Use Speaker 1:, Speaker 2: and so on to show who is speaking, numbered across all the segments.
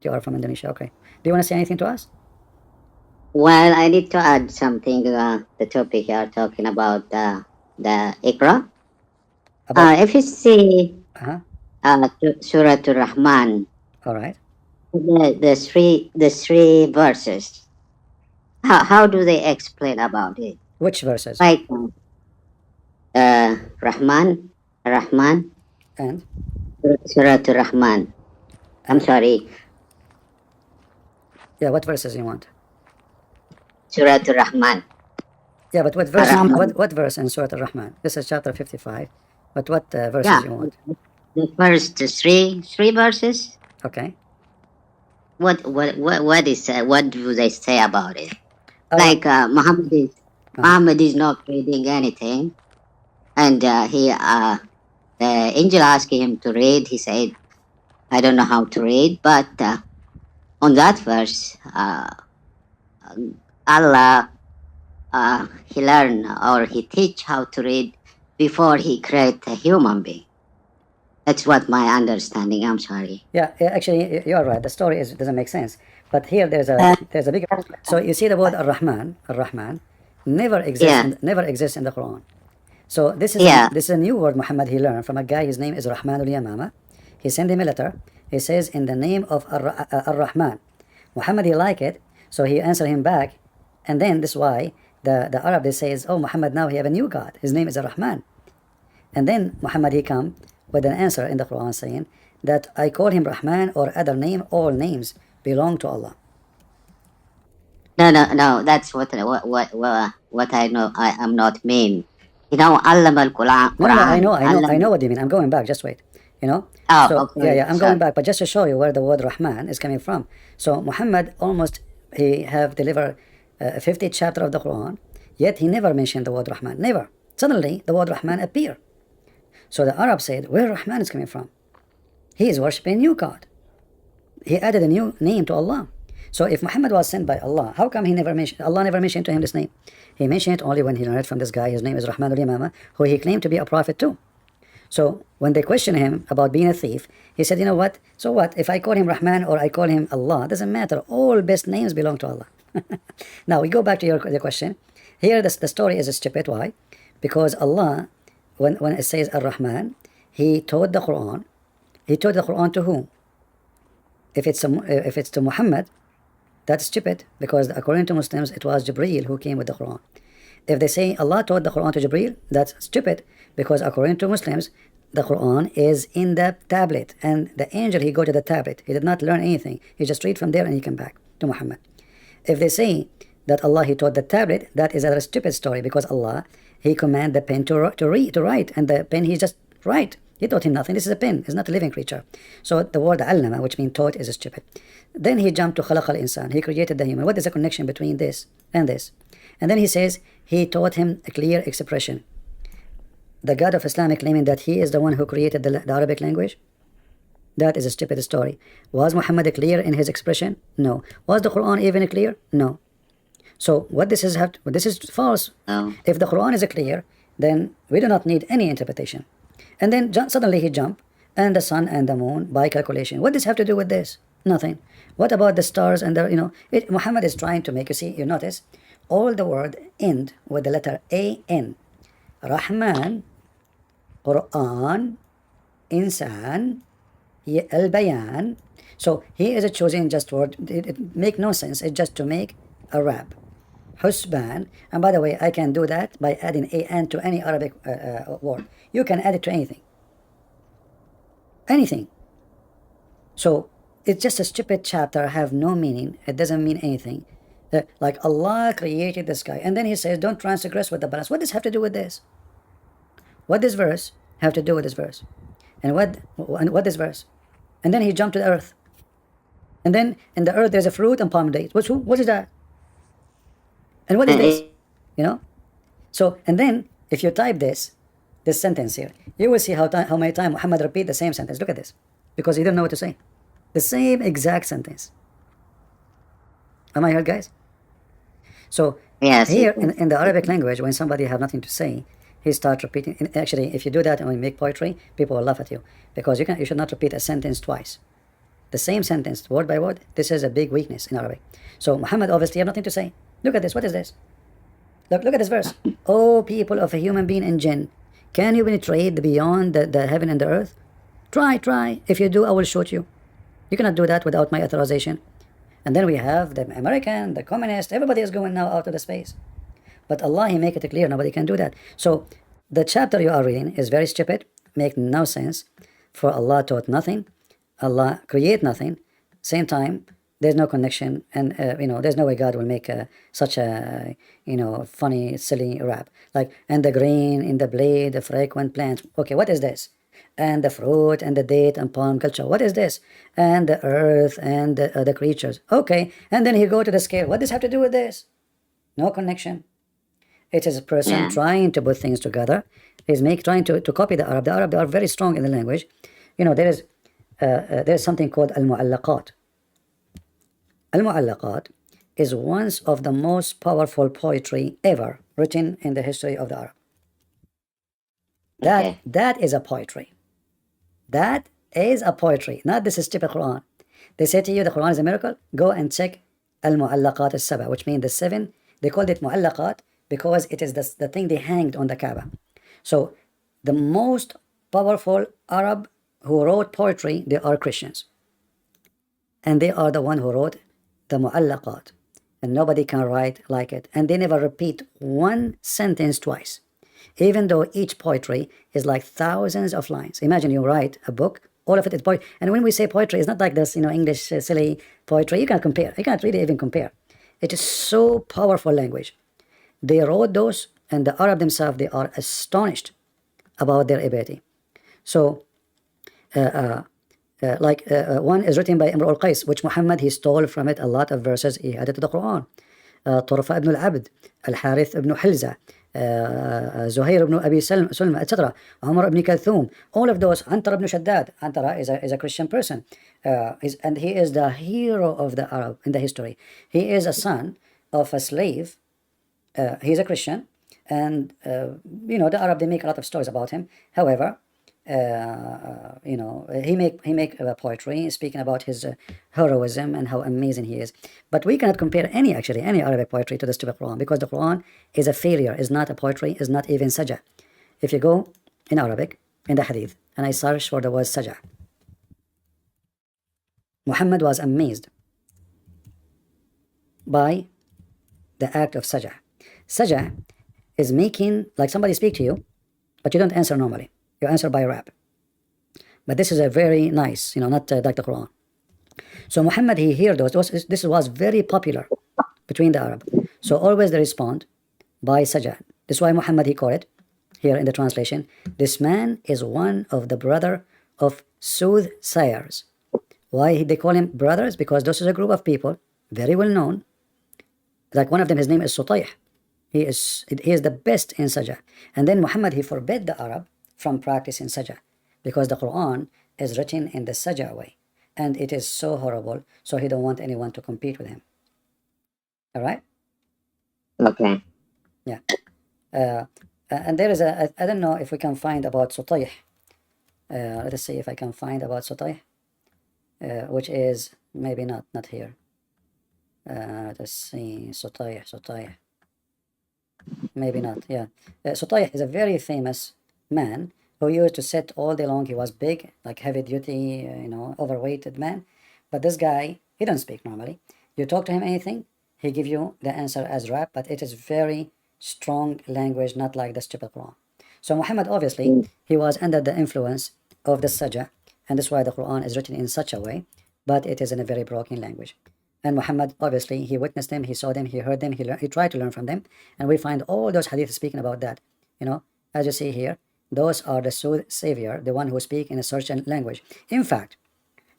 Speaker 1: You are from Indonesia. Okay. Do you want to say anything to us?
Speaker 2: Well, I need to add something to the topic you are talking about, the Iqra.
Speaker 1: About.
Speaker 2: If you see
Speaker 1: Uh-huh.
Speaker 2: Surah Ar-Rahman,
Speaker 1: All right.
Speaker 2: the three verses, how do they explain about it?
Speaker 1: Which verses?
Speaker 2: Like Rahman, Rahman,
Speaker 1: And
Speaker 2: Surah Ar-Rahman. I'm
Speaker 1: and
Speaker 2: sorry,
Speaker 1: yeah, what verses you want?
Speaker 2: Surah Ar-Rahman.
Speaker 1: Yeah, but what verse?
Speaker 2: Ar-Rahman.
Speaker 1: What verse in Surah Al-Rahman? This is chapter 55. But what verses
Speaker 2: Yeah,
Speaker 1: you want?
Speaker 2: the first three verses.
Speaker 1: Okay.
Speaker 2: What do they say about it?
Speaker 1: Ar-
Speaker 2: Like Muhammad is not reading anything, and the angel asked him to read. He said, "I don't know how to read," but on that verse, Allah he learned or he teach how to read before he create a human being. That's what my understanding. I'm sorry.
Speaker 1: Yeah, actually, you're right. The story doesn't make sense. But here there's a big. So you see the word Ar-Rahman, Ar-Rahman,
Speaker 2: Yeah,
Speaker 1: never exists in the Quran. So
Speaker 2: yeah.
Speaker 1: this is a new word Muhammad he learned from a guy. His name is Rahman al-Yamama. He sent him a letter. He says in the name of Ar-Rahman. Muhammad he like it, so he answered him back, and then this is why the Arab they says, oh Muhammad now he have a new God. His name is Ar-Rahman. And then Muhammad he come with an answer in the Quran saying that I call him Rahman or other name. All names belong to Allah.
Speaker 2: No. That's what I know. I am not mean. You know, Allah al
Speaker 1: No, I know,
Speaker 2: Quran. Allah.
Speaker 1: I know what you mean. I'm going back. Just wait. You know.
Speaker 2: Oh,
Speaker 1: So
Speaker 2: okay.
Speaker 1: yeah, I'm going
Speaker 2: Sorry.
Speaker 1: back, but just to show you where the word Rahman is coming from. So Muhammad almost he have delivered 50 chapter of the Quran, yet he never mentioned the word Rahman. Never. Suddenly the word Rahman appear. So the Arab said, where Rahman is coming from? He is worshipping a new God. He added a new name to Allah. So if Muhammad was sent by Allah, how come Allah never mentioned to him this name? He mentioned it only when he learned from this guy. His name is Rahman al-Yamama, who he claimed to be a prophet too. So when they questioned him about being a thief, he said, you know what? So what? If I call him Rahman or I call him Allah, doesn't matter. All best names belong to Allah. Now we go back to your question. Here the story is stupid. Why? Because Allah, when it says Ar-Rahman, He taught the Quran. He taught the Quran to whom? If it's to Muhammad, that's stupid, because according to Muslims, it was Jibreel who came with the Quran. If they say Allah taught the Quran to Jibreel, that's stupid, because according to Muslims, the Quran is in the tablet, and the angel, he go to the tablet. He did not learn anything. He just read from there and he came back to Muhammad. If they say that Allah, he taught the tablet, that is a stupid story, because Allah, he command the pen to write, and the pen, he just write. He taught him nothing. This is a pen. It's not a living creature. So the word allama, which means taught, is stupid. Then he jumped to khalaq al-insan. He created the human. What is the connection between this and this? And then he says he taught him a clear expression. The God of Islam claiming that he is the one who created the Arabic language? That is a stupid story. Was Muhammad clear in his expression? No. Was the Quran even clear? No. So this is false.
Speaker 2: Oh.
Speaker 1: If the Quran is clear, then we do not need any interpretation. And then suddenly he jumped, and the sun and the moon by calculation. What does this have to do with this? Nothing. What about the stars and Muhammad is trying to make, you notice, all the word end with the letter A-N. Rahman, Quran, Insan, Al-Bayan. So he is choosing just word. It make no sense. It's just to make a rap. Husban, and by the way, I can do that by adding an to any Arabic word. You can add it to anything. Anything. So it's just a stupid chapter, have no meaning. It doesn't mean anything. Like Allah created the sky, and then he says, don't transgress with the balance. What does have to do with this? What does verse have to do with this verse? And what this verse? And then he jumped to the earth. And then in the earth there's a fruit and palm dates. What is that? And what is this? So, and then if you type this sentence here, you will see how many times Muhammad repeat the same sentence. Look at this, because he didn't know what to say. The same exact sentence. Am I heard, guys? So
Speaker 2: yes.
Speaker 1: Here in the Arabic language, when somebody have nothing to say, he starts repeating. And actually, if you do that and we make poetry, people will laugh at you, because you should not repeat a sentence twice. the same sentence, word by word. This is a big weakness in Arabic. So Muhammad obviously have nothing to say. Look at this. What is this? Look at this verse. O people of a human being and jinn, can you penetrate beyond the heaven and the earth? Try. If you do, I will shoot you. You cannot do that without my authorization. And then we have the American, the communist, everybody is going now out of the space. But Allah, He make it clear, nobody can do that. So the chapter you are reading is very stupid, make no sense. For Allah taught nothing, Allah create nothing. Same time, there's no connection, and there's no way God will make such a funny, silly rap like and the grain in the blade, the frequent plants. Okay, what is this? And the fruit and the date and palm culture. What is this? And the earth and the creatures. Okay, and then he go to the scale. What does this have to do with this? No connection. It is a person trying to put things together. He's trying to copy the Arab. The Arab, they are very strong in the language. There is something called al-mu'allaqat. Al-mu'allaqat is one of the most powerful poetry ever written in the history of the Arab. That is a poetry. That is a poetry, not this stupid Quran. They say to you the Quran is a miracle. Go and check al-mu'allaqat al-saba, which means the 7. They called it mu'allaqat because it is the thing they hanged on the Kaaba. So the most powerful Arab who wrote poetry, they are Christians. And they are the one who wrote the mu'allaqat. And nobody can write like it. And they never repeat one sentence twice. Even though each poetry is like thousands of lines. Imagine you write a book, all of it is poetry. And when we say poetry, it's not like this, English silly poetry. You can't compare. You can't really even compare. It is so powerful language. They wrote those, and the Arab themselves, they are astonished about their ability. So, one is written by Imr al-Qais, which Muhammad, he stole from it a lot of verses. He added to the Quran. Turfa ibn al-Abd, Al-Harith ibn Hilza, Zuhair ibn Abi Sulma, etc. Umar ibn Kalthum, all of those. Antar ibn Shaddad. Antara is a Christian person. And he is the hero of the Arab in the history. He is a son of a slave. He's a Christian. And, the Arab, they make a lot of stories about him. However, he make poetry speaking about his heroism and how amazing he is. But we cannot compare any Arabic poetry to the stupid Quran, because the Quran is a failure, is not a poetry, is not even sajah. If you go in Arabic, in the hadith, and I search for the word sajah, Muhammad was amazed by the act of sajah. Sajah is making, like somebody speak to you, but you don't answer normally. You answer by rap. But this is a very nice, not like the Quran. So Muhammad, he heard those. This was very popular between the Arab. So always they respond by sajah. This is why Muhammad, he called it, here in the translation, this man is one of the brother of soothsayers. Why they call him brothers? Because this is a group of people, very well known. Like one of them, his name is Sutayh. He is the best in sajah. And then Muhammad, he forbid the Arab from practicing sajah, because the Quran is written in the sajah way, and it is so horrible, so he don't want anyone to compete with him. All right?
Speaker 2: Okay.
Speaker 1: Yeah. And there is I don't know if we can find about Sutayh. Let us see if I can find about Sutayh, which is maybe not here. Let us see, Sutayh. Maybe not, yeah. Sutayh is a very famous man who used to sit all day long. He was big, like heavy duty, overweighted man. But this guy, he don't speak normally. You talk to him anything, he give you the answer as rap, but it is very strong language, not like the stupid Quran. So Muhammad, obviously, he was under the influence of the sajah, and that's why the Quran is written in such a way, but it is in a very broken language. And Muhammad, obviously, he witnessed them, he saw them, he heard them, he tried to learn from them, and we find all those hadiths speaking about that. As you see here, those are the soothsayer, the one who speak in a certain language. In fact,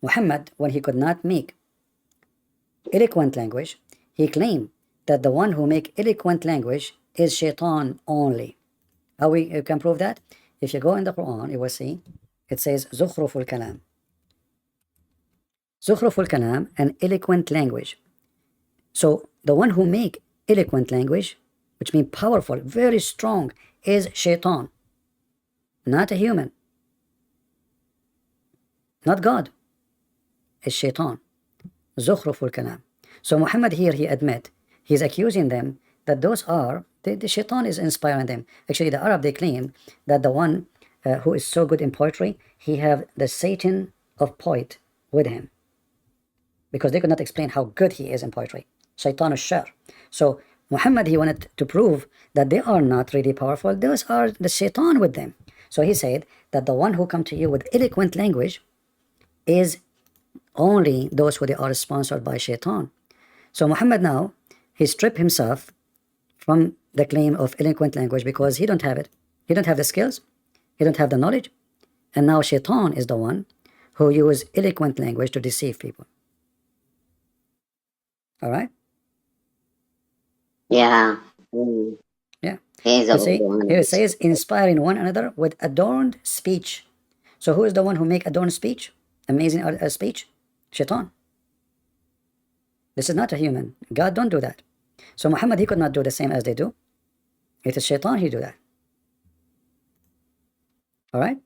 Speaker 1: Muhammad, when he could not make eloquent language, he claimed that the one who make eloquent language is shaitan only. How we can prove that? If you go in the Quran, you will see, it says, Zukhruful Kalam. Zukhruful Kalam, an eloquent language. So, the one who make eloquent language, which means powerful, very strong, is shaitan. Not a human. Not God. is shaitan. Zukhruful kalam. So Muhammad here, he admit, he's accusing them that those are, the shaitan is inspiring them. Actually, the Arab, they claim that the one who is so good in poetry, he have the Satan of poet with him. Because they could not explain how good he is in poetry. Shaitan al-shar. So Muhammad, he wanted to prove that they are not really powerful. Those are the shaitan with them. So he said that the one who come to you with eloquent language is only those who they are sponsored by shaitan. So Muhammad now, he stripped himself from the claim of eloquent language because he don't have it. He don't have the skills. He don't have the knowledge. And now shaitan is the one who use eloquent language to deceive people. All right?
Speaker 2: Yeah.
Speaker 1: Yeah.
Speaker 2: He's
Speaker 1: You see,
Speaker 2: the
Speaker 1: here it says, inspiring one another with adorned speech. So who is the one who make adorned speech? Amazing speech? Shaitan. This is not a human. God don't do that. So Muhammad, he could not do the same as they do. It is shaitan, he do that. All right?